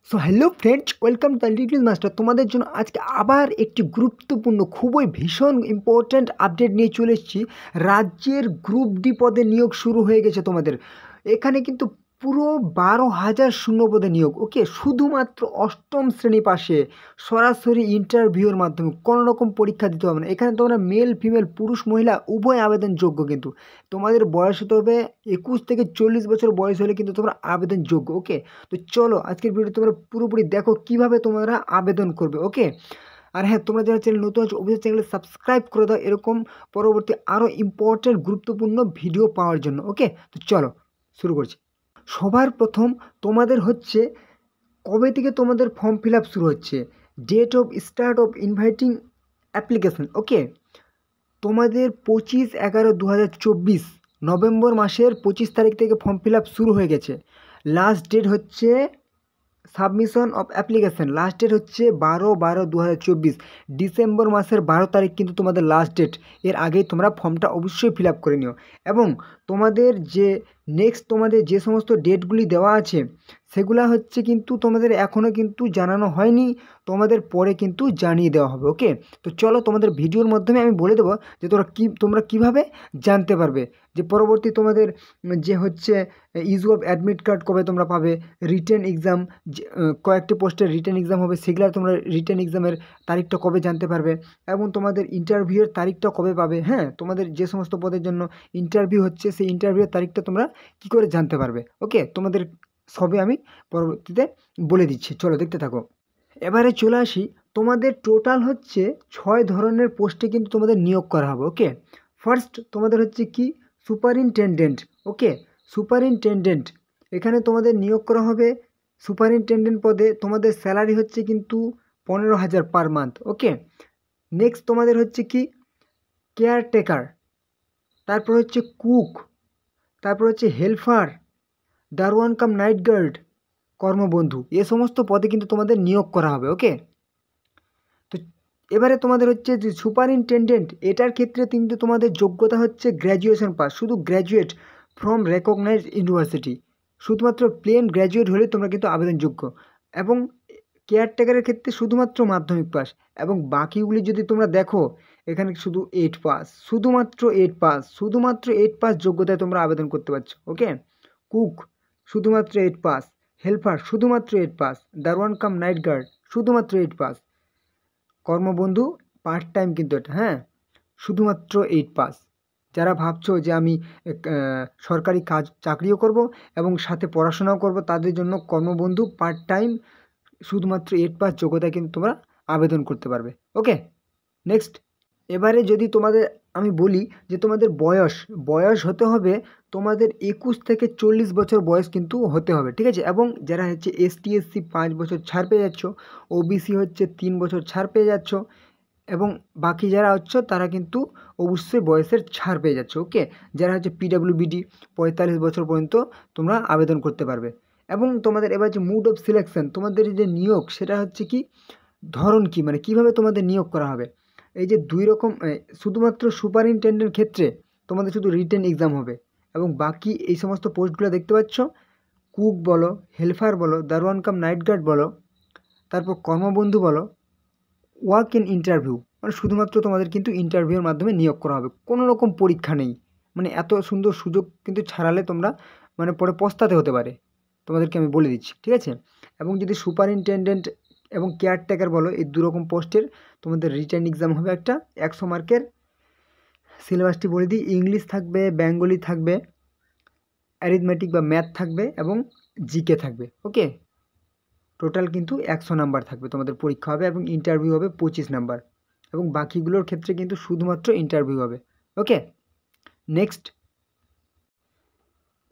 So hello friends, welcome to the little master. তোমাদের জন্য আজকে আবার একটি গুরুত্বপূর্ণ, খুবই ভীষণ ইম্পর্ট্যান্ট আপডেট নিয়ে চলে এসেছি। রাজ্যের গ্রুপ ডি পদে নিয়োগ শুরু হয়ে গেছে তোমাদের। এখানে কিন্তু পুরো 12,000 শূন্যপদে নিয়োগ। ওকে, শুধুমাত্র অষ্টম শ্রেণী পাশে সরাসরি ইন্টারভিউর মাধ্যমে, কোনো রকম পরীক্ষা দিতে হবে না। এখানে তোমরা মেল ফিমেল, পুরুষ মহিলা উভয় আবেদনযোগ্য। কিন্তু তোমাদের বয়স হতে হবে 21 থেকে 40 বছর বয়স হলে কিন্তু তোমরা আবেদনযোগ্য। ওকে, তো চলো আজকের ভিডিও তোমরা পুরোপুরি দেখো কিভাবে তোমরা আবেদন করবে। ওকে, আর হ্যাঁ, তোমরা যারা চ্যানেল নতুন আছো অবশ্যই চ্যানেলে সাবস্ক্রাইব করে দাও এরকম পরবর্তী আরও ইম্পর্টেন্ট গুরুত্বপূর্ণ ভিডিও পাওয়ার জন্য। ওকে, তো চলো শুরু করছি। সবার প্রথম তোমাদের হচ্ছে কবে থেকে তোমাদের ফর্ম ফিল আপ শুরু হচ্ছে, date of start of inviting application. Okay, তোমাদের 25/11/2024 নভেম্বর মাসের 25 তারিখ থেকে ফর্ম ফিল আপ শুরু হয়ে গেছে। লাস্ট ডেট হচ্ছে submission of application, last date হচ্ছে 12/12/2024। ডিসেম্বর মাসের 12 তারিখ কিন্তু তোমাদের লাস্ট ডেট। এর আগেই তোমরা ফর্মটা অবশ্যই ফিল আপ করে নিও। এবং তোমাদের যে নেক্সট তোমাদের যে সমস্ত ডেটগুলি দেওয়া আছে সেগুলা হচ্ছে কিন্তু তোমাদের এখনও কিন্তু জানানো হয়নি, তোমাদের পরে কিন্তু জানিয়ে দেওয়া হবে। ওকে, তো চলো তোমাদের ভিডিওর মাধ্যমে আমি বলে দেবো যে তোমরা কীভাবে জানতে পারবে যে পরবর্তী তোমাদের যে হচ্ছে ইস্যু অফ অ্যাডমিট কার্ড কবে তোমরা পাবে, রিটেন এক্সাম কয়েকটি পোস্টের রিটেন এক্সাম হবে, সেগুলো তোমরা রিটেন এক্সামের তারিখটা কবে জানতে পারবে, এবং তোমাদের ইন্টারভিউয়ের তারিখটা কবে পাবে। হ্যাঁ, তোমাদের যে সমস্ত পদের জন্য ইন্টারভিউ হচ্ছে সেই ইন্টারভিউয়ের তারিখটা তোমরা কী করে জানতে পারবে। ওকে, তোমাদের সবই আমি পরবর্তীতে বলে দিচ্ছি, চলো দেখতে থাকো। এবারে চলে আসি, তোমাদের টোটাল হচ্ছে 6 ধরনের পোস্টে কিন্তু তোমাদের নিয়োগ করা হবে। ওকে, ফার্স্ট তোমাদের হচ্ছে কি সুপারিনটেনডেন্ট। ওকে, সুপারিনটেনডেন্ট এখানে তোমাদের নিয়োগ করা হবে। সুপারিনটেনডেন্ট পদে তোমাদের স্যালারি হচ্ছে কিন্তু 15,000 পার মান্থ। ওকে, নেক্সট তোমাদের হচ্ছে কি কেয়ারটেকার, তারপর হচ্ছে কুক, তারপর হচ্ছে হেল্পার, দারোয়ান কাম নাইট গার্ড, কর্মবন্ধু, এ সমস্ত পদে কিন্তু তোমাদের নিয়োগ করা হবে। ওকে, তো এবারে তোমাদের হচ্ছে যে সুপারিনটেনডেন্ট, এটার ক্ষেত্রে কিন্তু তোমাদের যোগ্যতা হচ্ছে গ্র্যাজুয়েশন পাস, শুধু গ্র্যাজুয়েট ফ্রম রেকগনাইজড ইউনিভার্সিটি, শুধুমাত্র প্লেন গ্র্যাজুয়েট হলে তোমরা কিন্তু আবেদনযোগ্য। এবং কেয়ারটেকারের ক্ষেত্রে শুধুমাত্র মাধ্যমিক পাস, এবং বাকিগুলি যদি তোমরা দেখো এখানে শুধু 8 পাস, শুধুমাত্র 8 পাস যোগ্যতায় তোমরা আবেদন করতে পারছো। ওকে, কুক শুধুমাত্র 8 পাস, হেল্পার শুধুমাত্র 8 পাস, দারোয়ান কাম নাইট গার্ড শুধুমাত্র 8 পাস, কর্মবন্ধু পার্ট টাইম কিন্তু এটা, হ্যাঁ, শুধুমাত্র 8 পাস। যারা ভাবছো যে আমি সরকারি কাজ চাকরিও করব এবং সাথে পড়াশোনাও করব, তাদের জন্য কর্মবন্ধু পার্ট টাইম শুধুমাত্র 8 পাস যোগ্যতায় কিন্তু তোমরা আবেদন করতে পারবে। ওকে, নেক্সট এবারে যদি তোমাদের আমি বলি যে তোমাদের বয়স হতে হবে তোমাদের 21 থেকে 40 বছর বয়স কিন্তু হতে হবে, ঠিক আছে। এবং যারা হচ্ছে ST SC 5 বছর ছাড় পেয়ে যাচ্ছ, OBC হচ্ছে 3 বছর ছাড় পেয়ে যাচ্ছ, এবং বাকি যারা হচ্ছে তারা কিন্তু অবশ্যই বয়সের ছাড় পেয়ে যাচ্ছে। ওকে, যারা হচ্ছে PWBD 45 বছর পর্যন্ত তোমরা আবেদন করতে পারবে। এবং তোমাদের এবার যে মুড অফ সিলেকশন, তোমাদের যে নিয়োগ সেটা হচ্ছে কি ধরন কি, মানে কিভাবে তোমাদের নিয়োগ করা হবে। এই যে 2 রকম, শুধুমাত্র সুপারিনটেন্ডেন্ট ক্ষেত্রে তোমাদের শুধু রিটেন এক্সাম হবে, এবং বাকি এই সমস্ত পোস্টগুলো দেখতে পাচ্ছ, কুক বলো, হেল্পার বলো, দারোয়ান কাম নাইট গার্ড বলো, তারপর কর্মবন্ধু বলো, ওয়ার্ক ইন ইন্টারভিউ, মানে শুধুমাত্র তোমাদের কিন্তু ইন্টারভিউর মাধ্যমে নিয়োগ করা হবে, কোনো রকম পরীক্ষা নেই। মানে এত সুন্দর সুযোগ কিন্তু ছাড়ালে তোমরা মানে পরে পস্তাতে হতে পারে, তোমাদেরকে আমি বলে দিচ্ছি, ঠিক আছে। এবং যদি সুপারিনটেন্ডেন্ট এবং কেয়ারটেকার বলো, এই 2 রকম পোস্টের তোমাদের রিটেন এক্সাম হবে একটা 100 মার্কের। সিলেবাসটি বলে দিই, ইংলিশ থাকবে, বেঙ্গলি থাকবে, অ্যারিথমেটিক বা ম্যাথ থাকবে, এবং জিকে থাকবে। ওকে, টোটাল কিন্তু 100 নাম্বার থাকবে, তোমাদের পরীক্ষা হবে, এবং ইন্টারভিউ হবে 25 নাম্বার, এবং বাকিগুলোর ক্ষেত্রে কিন্তু শুধুমাত্র ইন্টারভিউ হবে। ওকে, নেক্সট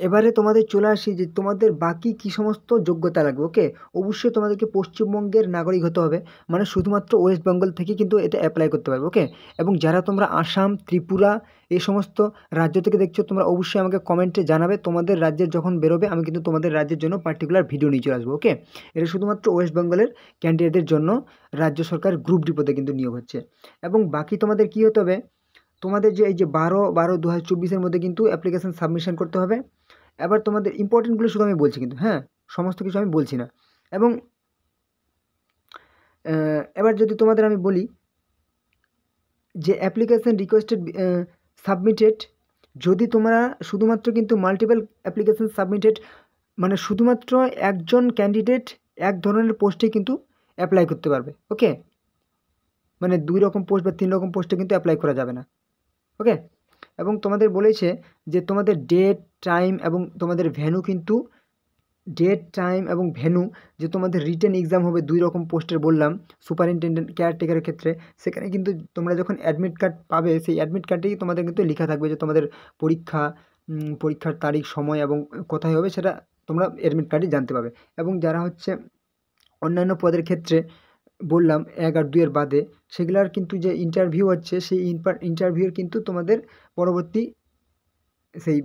এবারে তোমাদের চলে আসি যে তোমাদের বাকি কী সমস্ত যোগ্যতা লাগবে। ওকে, অবশ্যই তোমাদেরকে পশ্চিমবঙ্গের নাগরিক হতে হবে, মানে শুধুমাত্র ওয়েস্ট বেঙ্গল থেকে কিন্তু এটা অ্যাপ্লাই করতে পারবে। ওকে, এবং যারা তোমরা আসাম, ত্রিপুরা এই সমস্ত রাজ্য থেকে দেখছো, তোমরা অবশ্যই আমাকে কমেন্টে জানাবে, তোমাদের রাজ্যের যখন বেরোবে আমি কিন্তু তোমাদের রাজ্যের জন্য পার্টিকুলার ভিডিও নিয়ে চলে আসবো। ওকে, এটা শুধুমাত্র ওয়েস্ট বেঙ্গলের ক্যান্ডিডেটদের জন্য রাজ্য সরকার গ্রুপ ডি পদে কিন্তু নিয়োগ হচ্ছে। এবং বাকি তোমাদের কী হতে হবে, তোমাদের যে এই যে 12/12/2024 মধ্যে কিন্তু অ্যাপ্লিকেশান সাবমিশন করতে হবে। এবার তোমাদের ইম্পর্টেন্টগুলো শুধু আমি বলছি কিন্তু, হ্যাঁ, সমস্ত কিছু আমি বলছি না। এবং এবার যদি তোমাদের আমি বলি যে অ্যাপ্লিকেশন রিকোয়েস্টেড সাবমিটেড, যদি তোমরা শুধুমাত্র কিন্তু মাল্টিপল অ্যাপ্লিকেশন সাবমিটেড মানে শুধুমাত্র একজন ক্যান্ডিডেট এক ধরনের পোস্টে কিন্তু অ্যাপ্লাই করতে পারবে। ওকে, মানে 2 রকম পোস্ট বা 3 রকম পোস্টে কিন্তু অ্যাপ্লাই করা যাবে না। ওকে, এবং তোমাদের বলেছে যে তোমাদের ডেট টাইম এবং তোমাদের ভেন্যু কিন্তু যে তোমাদের রিটেন এক্সাম হবে 2 রকম পোস্টের বললাম সুপারিনটেনডেন্ট কেয়ারটেকারের ক্ষেত্রে, সেখানে কিন্তু তোমরা যখন অ্যাডমিট কার্ড পাবে সেই অ্যাডমিট কার্ডেই তোমাদের কিন্তু লেখা থাকবে যে তোমাদের পরীক্ষার তারিখ সময় এবং কোথায় হবে সেটা তোমরা অ্যাডমিট কার্ডেই জানতে পাবে। এবং যারা হচ্ছে অন্যান্য পদের ক্ষেত্রে বললাম 1 আর 2 এর বাদে, সেগুলার কিন্তু যে ইন্টারভিউ হচ্ছে সেই ইন্টারভিউর কিন্তু তোমাদের পরবর্তী সেই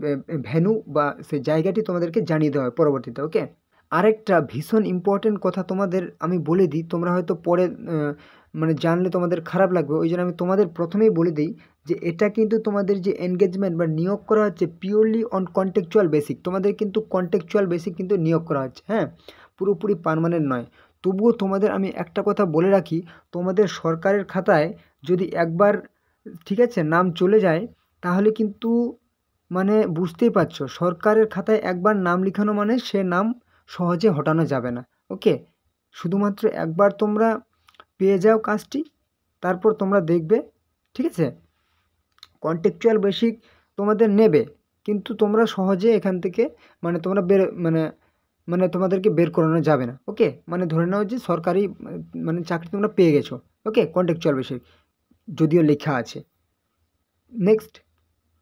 ভেন্যু বা সেই জায়গাটি তোমাদেরকে জানিয়ে দেওয়া হয় পরবর্তীতে। ওকে, আরেকটা ভীষণ ইম্পর্টেন্ট কথা তোমাদের আমি বলে দিই, তোমরা হয়তো পরে মানে জানলে তোমাদের খারাপ লাগবে, ওই জন্য আমি তোমাদের প্রথমেই বলে দিই যে এটা কিন্তু তোমাদের যে এনগেজমেন্ট বা নিয়োগ করা হচ্ছে পিওরলি অন কন্টেকচুয়াল বেসিক, তোমাদের কিন্তু কন্টেকচুয়াল বেসিক কিন্তু নিয়োগ করা হচ্ছে, হ্যাঁ, পুরোপুরি পার্মানেন্ট নয়। তবুও তোমাদের আমি একটা কথা বলে রাখি, তোমাদের সরকারের খাতায় যদি একবার ঠিক আছে নাম চলে যায়, তাহলে কিন্তু মানে বুঝতেই পারছো সরকারের খাতায় একবার নাম লিখানো মানে সে নাম সহজে হটানো যাবে না। ওকে, শুধুমাত্র একবার তোমরা পেয়ে যাও কাজটি, তারপর তোমরা দেখবে ঠিক আছে কন্টেকচুয়াল বেসিক তোমাদের নেবে, কিন্তু তোমরা সহজে এখান থেকে মানে তোমরা মানে তোমাদেরকে বের করানো যাবে না। ওকে, মানে ধরে নাও যে সরকারি মানে চাকরি তোমরা পেয়ে গেছো। ওকে, কন্টেকচুয়াল বেসিক যদিও লেখা আছে। নেক্সট,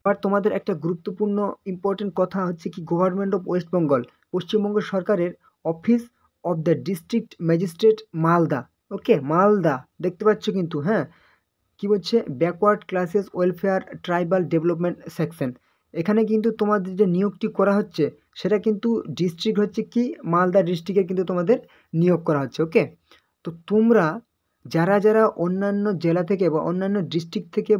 আর তোমাদের একটা গুরুত্বপূর্ণ ইম্পর্টেন্ট কথা হচ্ছে কি, government of West Bengal, Paschimbanga সরকারের office of the district magistrate Malda. Okay, Malda দেখতে পাচ্ছ কিন্তু, হ্যাঁ, কি বলছে backward classes welfare tribal development section, এখানে কিন্তু তোমাদের যে নিয়োগটি করা হচ্ছে সেটা কিন্তু ডিস্ট্রিক্ট হচ্ছে কি মালদা ডিস্ট্রিক্টে কিন্তু তোমাদের নিয়োগ করা হচ্ছে। ওকে, তো তোমরা যারা যারা অন্যান্য জেলা থেকে বা অন্যান্য ডিস্ট্রিক্ট থেকে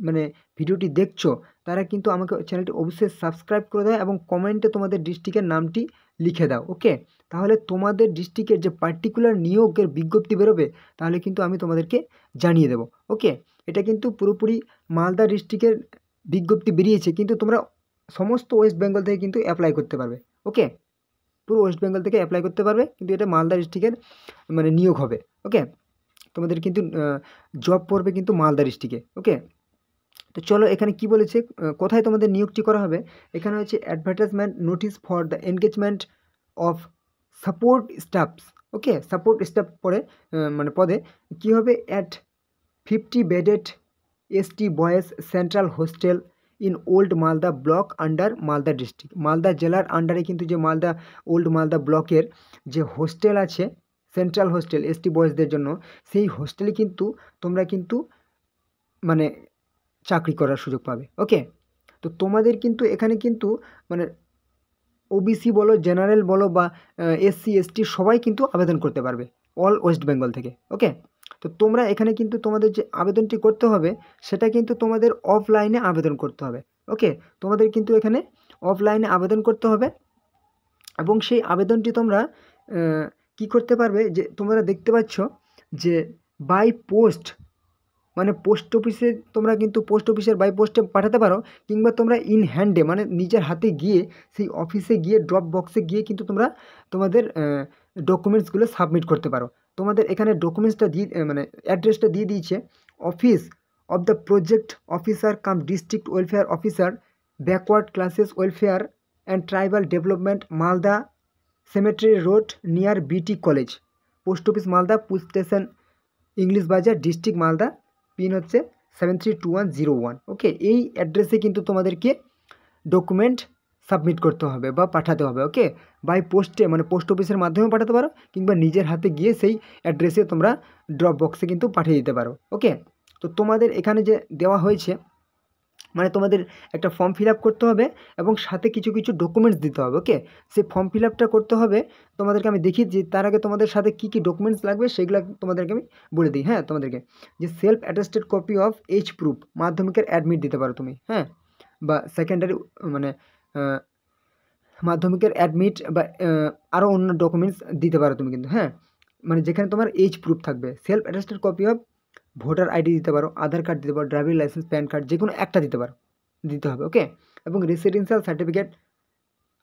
মানে ভিডিওটি দেখছো, তারা কিন্তু আমাকে চ্যানেলটি অবশ্যই সাবস্ক্রাইব করে দাও এবং কমেন্টে তোমাদের ডিস্ট্রিক্টের নামটি লিখে দাও। ওকে, তাহলে তোমাদের ডিস্ট্রিক্টের যে পার্টিকুলার নিয়োগের বিজ্ঞপ্তি বেরোবে তাহলে কিন্তু আমি তোমাদেরকে জানিয়ে দেবো। ওকে, এটা কিন্তু পুরোপুরি মালদা ডিস্ট্রিক্টের বিজ্ঞপ্তি বেরিয়েছে, কিন্তু তোমরা সমস্ত ওয়েস্ট বেঙ্গল থেকে কিন্তু অ্যাপ্লাই করতে পারবে। ওকে, পুরো ওয়েস্ট বেঙ্গল থেকে অ্যাপ্লাই করতে পারবে, কিন্তু এটা মালদা ডিস্ট্রিক্টের মানে নিয়োগ হবে। ওকে, তোমাদের কিন্তু জব পড়বে কিন্তু মালদা ডিস্ট্রিক্টে। ওকে, তো চলো এখানে কি বলেছে, কোথায় তোমাদের নিয়োগটি করা হবে। এখানে হচ্ছে advertisement notice for the engagement of support stuffs. Okay, support staff পরে মানে পদে কী হবে, at 50 bedded ST boys central hostel in old Malda block under Malda district, Malda জেলার আন্ডারে কিন্তু যে মালদা ওল্ড মালদা ব্লকের যে হোস্টেল আছে সেন্ট্রাল হোস্টেল এসটি বয়েজদের জন্য, সেই হোস্টেলে কিন্তু তোমরা কিন্তু মানে চাকরি করার সুযোগ পাবে। ওকে, তো তোমাদের কিন্তু এখানে কিন্তু মানে ওবিসি বলো জেনারেল বলো বা এসসি এসটি সবাই কিন্তু আবেদন করতে পারবে অল ওয়েস্ট বেঙ্গল থেকে। ওকে, তো তোমরা এখানে কিন্তু তোমাদের যে আবেদনটি করতে হবে সেটা কিন্তু তোমাদের অফলাইনে আবেদন করতে হবে। ওকে, তোমাদের কিন্তু এখানে অফলাইনে আবেদন করতে হবে এবং সেই আবেদনটি তোমরা কি করতে পারবে, যে তোমরা দেখতে পাচ্ছ যে বাই পোস্ট মানে পোস্ট অফিসে তোমরা কিন্তু পোস্ট অফিসের বাই পোস্টে পাঠাতে পারো, কিংবা তোমরা ইন হ্যান্ডে মানে নিজের হাতে গিয়ে সেই অফিসে গিয়ে ড্রপ বক্সে গিয়ে কিন্তু তোমরা তোমাদের ডকুমেন্টসগুলো সাবমিট করতে পারো। তোমাদের এখানে ডকুমেন্টসটা দিয়ে মানে অ্যাড্রেসটা দিয়ে দিয়েছে, office of the project officer come district welfare officer backward classes welfare and tribal development Malda symmetry road near বিটি college, post office Malda, police station English বাজার, ডিস্ট্রিক্ট মালদা, পিন হচ্ছে 732101। ওকে, এই অ্যাড্রেসে কিন্তু তোমাদেরকে ডকুমেন্ট সাবমিট করতে হবে বা পাঠাতে হবে। ওকে, বাই পোস্টে মানে পোস্ট অফিসের মাধ্যমে পাঠাতে পারো, কিংবা নিজের হাতে গিয়ে সেই অ্যাড্রেসে তোমরা ড্রপ বক্সে কিন্তু পাঠিয়ে দিতে পারো। ওকে, তো তোমাদের এখানে যে দেওয়া হয়েছে মানে তোমাদের একটা ফর্ম ফিল আপ করতে হবে এবং সাথে কিছু কিছু ডকুমেন্টস দিতে হবে। ওকে, সেই ফর্ম ফিল আপটা করতে হবে, তোমাদেরকে আমি দেখিয়ে দিই। তার আগে তোমাদের সাথে কী কী ডকুমেন্টস লাগবে সেগুলো তোমাদেরকে আমি বলে দিই। হ্যাঁ, তোমাদেরকে যে self attested copy of H proof, মাধ্যমিকের অ্যাডমিট দিতে পারো তুমি, হ্যাঁ, বা সেকেন্ডারি মানে মাধ্যমিকের অ্যাডমিট বা আরও অন্য ডকুমেন্টস দিতে পারো তুমি কিন্তু, হ্যাঁ। মানে যেখানে তোমার এজ প্রুফ থাকবে। Self attested copy of voter ID দিতে পারো, আধার কার্ড দিতে পারো, ড্রাইভিং লাইসেন্স, প্যান কার্ড, যে কোনো একটা দিতে হবে। ওকে, এবং residential certificate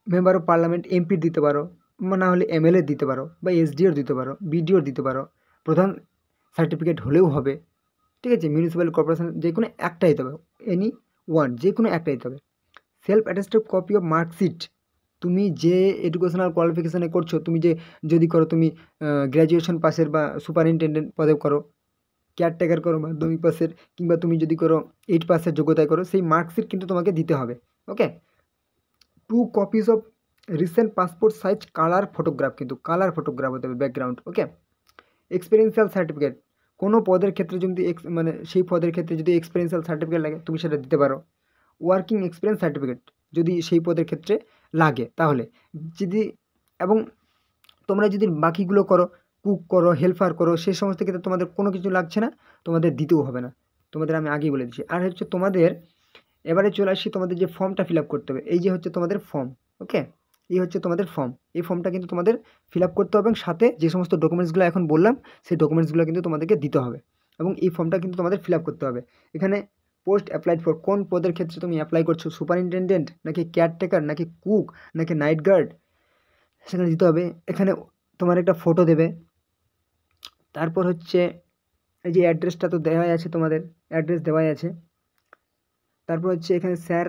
member of parliament এমপির দিতে পারো, না হলে এমএলএ দিতে পারো, বা এসডিওর দিতে পারো, বিডিওর দিতে পারো, প্রধান সার্টিফিকেট হলেও হবে। ঠিক আছে, মিউনিসিপ্যাল কর্পোরেশন যে কোনো একটা দিতে হবে, এনি ওয়ান, যে কোনো একটা দিতে হবে। Self attested copy of marksheet, তুমি যে এডুকেশনাল কোয়ালিফিকেশানে করছো, তুমি যে যদি করো তুমি গ্র্যাজুয়েশন পাসের বা সুপারিনটেন্ডেন্ট পদে করো, কেয়ারটেকার করো মাধ্যমিক পাসের, কিংবা তুমি যদি করো 8 পাসের যোগ্যতায় করো, সেই মার্কশিট কিন্তু তোমাকে দিতে হবে। ওকে, 2 copies of recent passport size colour photograph, কিন্তু কালার ফটোগ্রাফ হতে হবে, ব্যাকগ্রাউন্ড। ওকে, এক্সপিরিয়েন্সিয়াল সার্টিফিকেট, কোনো পদের ক্ষেত্রে যদি মানে সেই পদের ক্ষেত্রে যদি এক্সপিরিয়েন্সিয়াল সার্টিফিকেট লাগে তুমি সেটা দিতে পারো। ওয়ার্কিং এক্সপিরিয়েন্স সার্টিফিকেট যদি সেই পদের ক্ষেত্রে লাগে তাহলে, যদি এবং তোমরা যদি বাকিগুলো করো, কুক করো, হেল্পার করো, সেই সমস্ত ক্ষেত্রে তোমাদের কোনো কিছু লাগছে না, তোমাদের দিতেও হবে না, তোমাদের আমি আগেই বলে দিচ্ছি। আর হচ্ছে তোমাদের এবারে চলে আসি, তোমাদের যে ফর্মটা ফিল আপ করতে হবে, এই যে হচ্ছে তোমাদের ফর্ম। ওকে, এই হচ্ছে তোমাদের ফর্ম। এই ফর্মটা কিন্তু তোমাদের ফিল আপ করতে হবে, এবং সাথে যে সমস্ত ডকুমেন্টসগুলো এখন বললাম সেই ডকুমেন্টসগুলো কিন্তু তোমাদেরকে দিতে হবে, এবং এই ফর্মটা কিন্তু তোমাদের ফিল আপ করতে হবে। এখানে পোস্ট অ্যাপ্লাইড ফর, কোন পদের ক্ষেত্রে তুমি অ্যাপ্লাই করছো, সুপারিনটেন্ডেন্ট নাকি কেয়ারটেকার নাকি কুক নাকি নাইট গার্ড, সেখানে দিতে হবে। এখানে তোমার একটা ফটো দেবে। তারপর হচ্ছে এই যে অ্যাড্রেসটা তো দেওয়াই আছে, তোমাদের অ্যাড্রেস দেওয়াই আছে। তারপর হচ্ছে এখানে স্যার,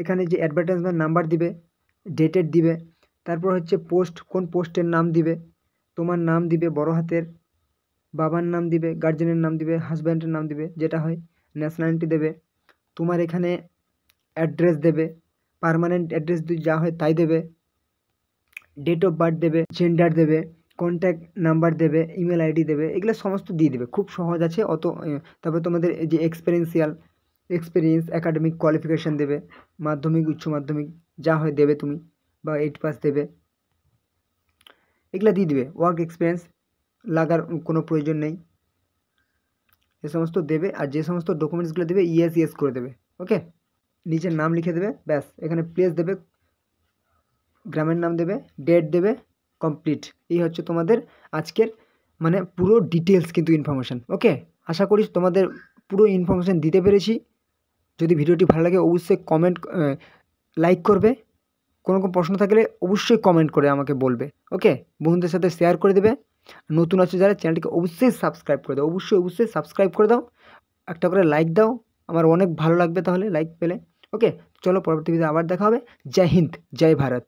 এখানে যে অ্যাডভার্টাইজমেন্ট নাম্বার দিবে, ডেটেড দিবে। তারপর হচ্ছে পোস্ট, কোন পোস্টের নাম দিবে, তোমার নাম দিবে বড় হাতের, বাবার নাম দিবে, গার্জেনের নাম দিবে, হাজব্যান্ডের নাম দিবে যেটা হয়, ন্যাশনালিটি দেবে, তোমার এখানে অ্যাড্রেস দেবে, পার্মানেন্ট অ্যাড্রেস যা হয় তাই দেবে, ডেট অফ বার্থ দেবে, জেন্ডার দেবে, কন্ট্যাক্ট নাম্বার দেবে, ইমেল আইডি দেবে, এগুলো সমস্ত দিয়ে দেবে, খুব সহজ আছে অত। তারপর তোমাদের এই যে এক্সপিরিয়েন্স, একাডেমিক কোয়ালিফিকেশান দেবে, মাধ্যমিক উচ্চ মাধ্যমিক যা হয় দেবে তুমি, বা 8 পাস দেবে, এগুলো দিয়ে দেবে। ওয়ার্ক এক্সপিরিয়েন্স লাগার কোনো প্রয়োজন নেই, এ সমস্ত দেবে। আর যে সমস্ত ডকুমেন্টসগুলো দেবে ইয়েস করে দেবে। ওকে, নিচের নাম লিখে দেবে, ব্যাস। এখানে প্লেস দেবে, গ্রামের নাম দেবে, ডেট দেবে, কমপ্লিট। এই হচ্ছে তোমাদের আজকের মানে পুরো ডিটেলস কিন্তু ইনফরমেশান। ওকে, আশা করি তোমাদের পুরো ইনফরমেশান দিতে পেরেছি। যদি ভিডিওটি ভালো লাগে অবশ্যই লাইক করবে, কোনো প্রশ্ন থাকলে অবশ্যই কমেন্ট করে আমাকে বলবে। ওকে, বন্ধুদের সাথে শেয়ার করে দেবে। নতুন আছে যারা, চ্যানেলটিকে অবশ্যই সাবস্ক্রাইব করে দাও, অবশ্যই সাবস্ক্রাইব করে দাও, একটা করে লাইক দাও, আমার অনেক ভালো লাগবে তাহলে লাইক পেলে। ওকে, চলো পরবর্তী ভিডিও আবার দেখা হবে। জয় হিন্দ, জয় ভারত।